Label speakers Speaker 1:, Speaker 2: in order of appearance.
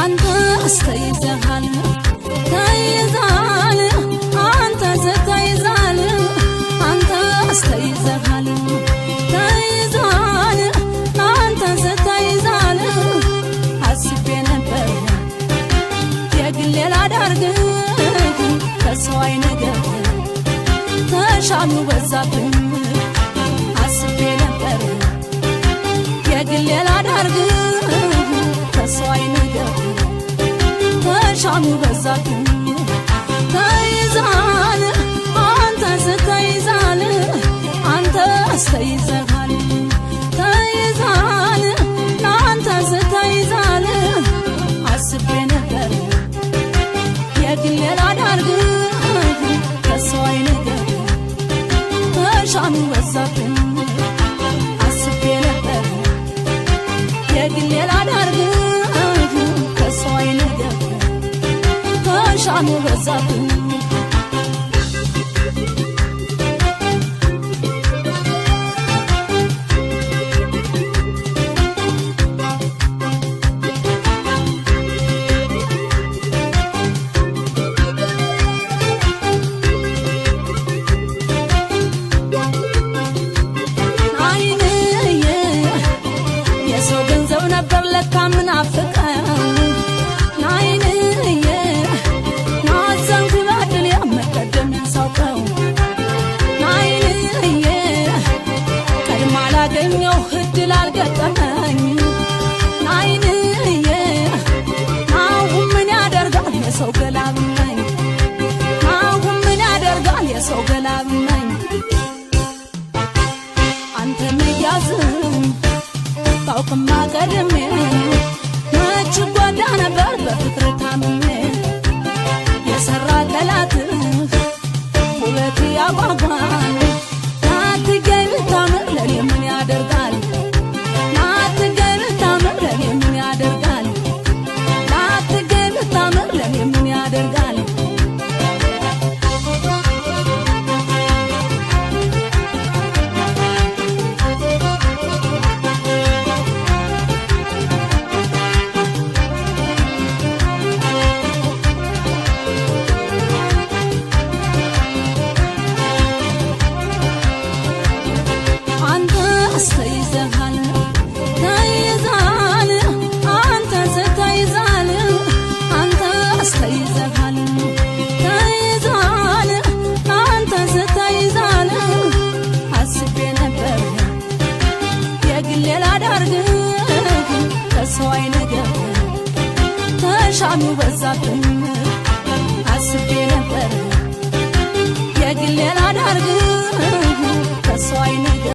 Speaker 1: አንተ አስተይዘሃል ተይዛል አንተ ዘተይዛል አንተ አስተይዘሃል ተይዛል አንተ ዘተይዛል አስቤ ነበር የግሌ ላዳርግህ ከሰው አይነገር ተሻሉ በዛብኝ አስቤ ነበር የግሌ ላዳርግህ ከሰው አይነገር ተሻሉ በዛብኝ ተይዛል አንተ ስተይዛል አንተ አስተይዘሃል ተይዛል አንተ ስተይዛል አስቤ ነበር የግሌ ላዳርግህ ከሰው አይነገር ተሻሉ በዛብኝ አስቤ ነበር የግሌ ላዳርግህ ከሰው አይነገር ተሻሉ በዛብኝ ታውቅማ ቀድሜ መች ጓዳ ነበር በፍቅር ታምሜ የሰራ ጠላትህ ውበት ያጓጓል ናትገኝ ብታምር ለኔ ምን ያደርጋል ናትገኝ ብታምር ለኔ ምን ያደርጋል ናትገኝ ብታምር ለኔ ምን ያደርጋል አስተይዘሃል ተይዛል አንተ ስተይዛል አንተ አስተይዘሃል ተይዛል አንተ ስተይዛል አስቤ ነበር የግሌ ላዳርግህ ከሰው አይነገር ተሻሉ በዛብኝ